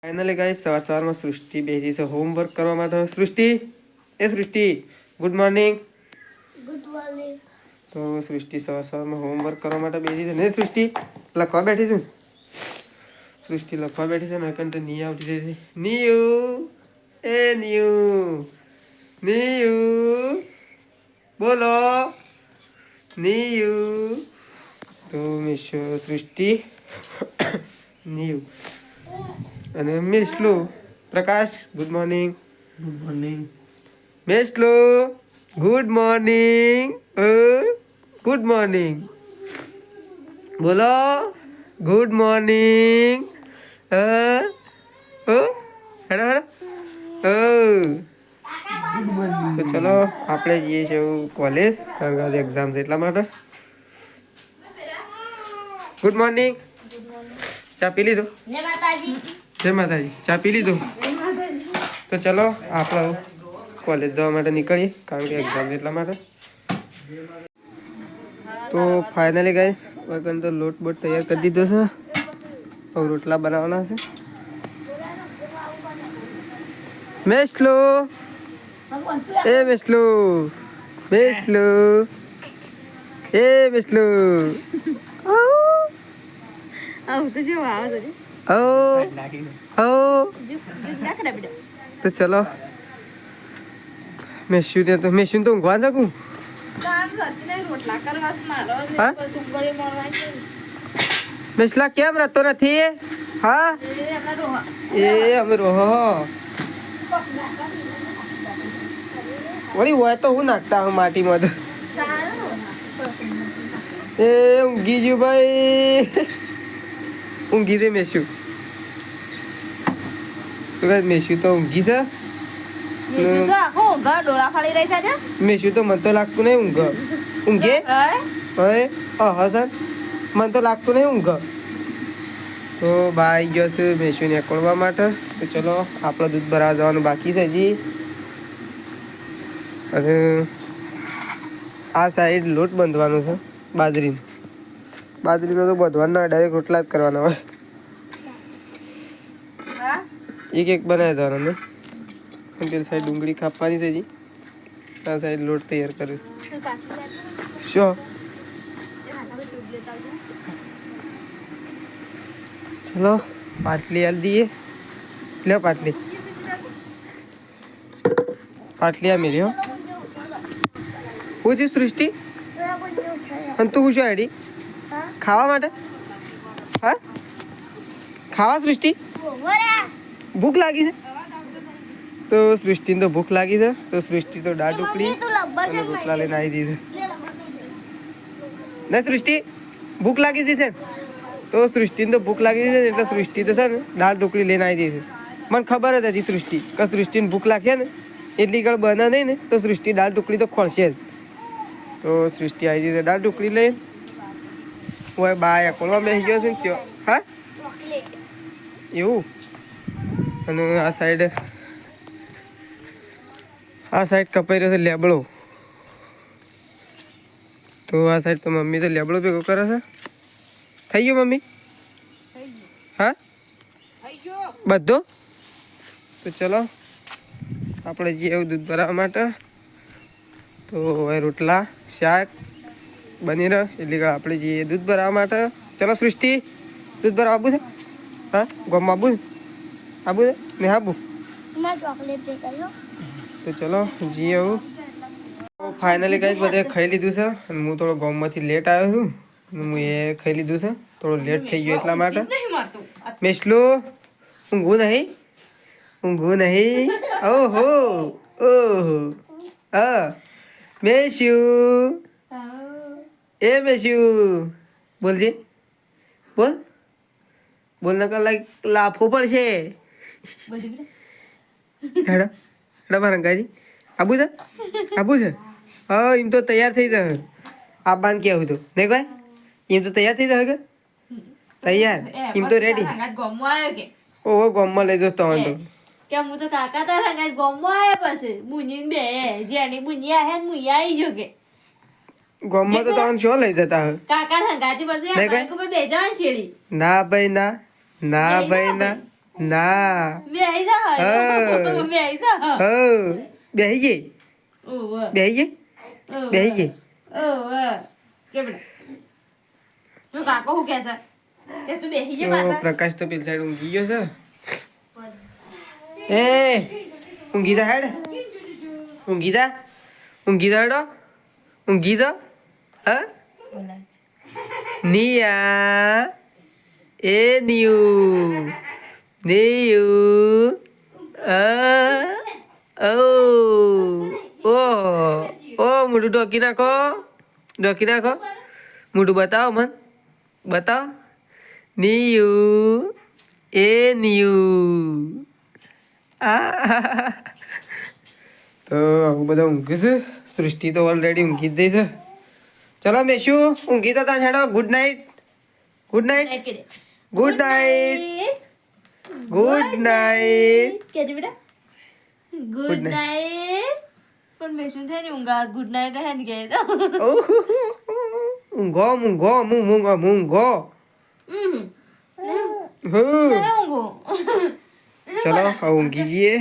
Finally guys सवार में सृष्टि बेसी से होमवर्क करवा માટે सृष्टि ए सृष्टि गुड मॉर्निंग तो सृष्टि सवार में होमवर्क करवा માટે બેસી છે ને સૃષ્ટિ લખવા બેઠી છે સૃષ્ટિ લખવા બેઠી છે ને કંઈ તો ની આવતી છે નીયુ એ નીયુ બોલો નીયુ તો મિસ સૃષ્ટિ નીયુ અને મિસલું પ્રકાશ ગુડ મોર્નિંગ મિસલું ગુડ મોર્નિંગ ગુડ મોર્નિંગ બોલો ગુડ મોર્નિંગ હેડો હેડો તો ચલો આપણે જઈએ છીએ કોલેજ કારણ કે એક્ઝામ છે એટલા માટે ગુડ મોર્નિંગ ચા પી લીધું જય માતાજી ચા પી લીધું તો ચલો આપણે કોલેજ જવા માટે નીકળીએ કારણ કે એક્ઝામ એટલા માટે તો ફાઇનલી ગાઈસ વગર તો લોટ બોટ તૈયાર કરી દીધો છે હવે રોટલા બનાવવાના છે મેસલો એ મેસલો મેસલો એ મેસલો તો ચલો મેસ્યુ તો ઊંઘવા શકું મેસલા કેમ રહેતો નથી હા એ અમે રોહો વળી હોય તો હું નાખતા હું માટીમાં એ ઊંઘી ગયું ભાઈ ઊંઘી દે મેસ્યુ મેસ્યુ તો ઊંઘી છે મેસ્યુ તો મને તો લાગતું નહીં ઊંઘે હા મને તો લાગતું નહીં ઊંઘ તો ભાઈ ગયો છે મેસ્યુને એકોડવા માટે તો ચલો આપણે દૂધ ભરાવા જવાનું બાકી છે હજી અને આ સાઈડ લોટ બાંધવાનો છે બાજરીનો તો બધવાના ડાયરેક્ટ રોટલા જ કરવાના હોય એક એક બનાવી દેવાનો ને પેલી સાઈડ ડુંગળી કાપવાની છે હજી આ સાઈડ લોટ તૈયાર કરે શું ચલો પાટલી આલ દઈએ લે પાટલી આ મેરી હો હું છે સૃષ્ટિ અને તું શું આડી ખાવા માટે હા ખાવા સૃષ્ટિ ભૂખ લાગી છે તો સૃષ્ટિને તો ભૂખ લાગી છે તો સૃષ્ટિ તો દાળ ઢોકળી અને રોટલા લઈને આવી દીધી ને સૃષ્ટિ ભૂખ લાગી છે તો સૃષ્ટિને તો ભૂખ લાગી છે એટલે સૃષ્ટિ તો છે ને દાળ ઢોકળી લઈને આવી દીધી મને ખબર જ હતી સૃષ્ટિ કે સૃષ્ટિને ભૂખ લાગે ને એટલી ગળ બને નહીં ને તો સૃષ્ટિ દાળ ઢોકળી તો ખોલશે જ તો સૃષ્ટિ આવી જશે દાળ ઢોકળી લઈને હું બા એકોલમાં બેસી ગયો છે ને ત્યાં હા એવું અને આ સાઈડ કપાઈ રહ્યો છે લેબડો તો આ સાઈડ તો મમ્મી તો લેબડો ભેગો કરે છે થઈ ગયો મમ્મી હા બધો તો ચલો આપણે જઈએ એવું દૂધ ભરાવા માટે તો હવે રોટલા શાક બની રહે એટલે આપણે જઈએ દૂધ ભરાવા માટે ચલો સૃષ્ટિ દૂધ ભરાવા આપવું છે હા ગોમમાં આપવું છે ને આપવું તો ચલો જઈએ એવું ફાઇનલી કઈ બધે ખાઈ લીધું છે અને હું થોડો ગામમાંથી લેટ આવ્યો છું હું એ ખાઈ લીધું છે થોડો લેટ થઈ ગયો એટલા માટે મેસલું ઊંઘું નહીં ઓહો ઓહો હા મેસ્યુ એ મેસ્યુ બોલજે બોલ નકર લાફો પડશે હેડો મારા અંકાજી આબુ છે હા એમ તો તૈયાર થઈ જશે આબાને કેવું હતું નહીં ભાઈ એમ તો તૈયાર થઈ જશે કે તૈયાર એમ તો રેડી ઓહો ગોમમાં લઈ જતો તો કે હું તો કાકા તારા ગાય ગોમમાં આયા પછી બુની બે જેની બુની આહે ને મુઈ આવી જો કે ગોમમાં તો તને શું લઈ જતા હે કાકા હંગાતી પછી આ બાઈક ઉપર બેજાણ છેડી ના ભાઈ ના ના બેહી જા હા. બેહી જા હ બેહી ગઈ ઓવે બેહી ગઈ બેહી ગઈ ઓવે કે બેટા જો કાકો હું કહેતા કે તું બેહી જા તો પાછા પ્રકાશ તો પેલી સાઈડ ઊંઘી ગયો છે એ ઊંઘી જા હેડ ઊંઘી જા હેડો ઊંઘી જા હા નિયા એ નિયુ ઓ ઓ મોઢું ઢોકી નાખો મોઢું બતાવો મન બતાવો નિયુ તો આવું બધા ઊંઘે છે સૃષ્ટિ તો ઓલરેડી ઊંઘી જ જઈ છે ચલો મેશું ઊંઘી તો તાન હેડો good night good night good night good night કે દે બેટા Good ગુડ નાઇટ પણ મેં શું થાય ને ઊંઘા ગુડ નાઇટ હે ને કે તો ઊંઘો ઊંઘો હમ હમ ઊંઘો ચલો હવે ઊંઘી જઈએ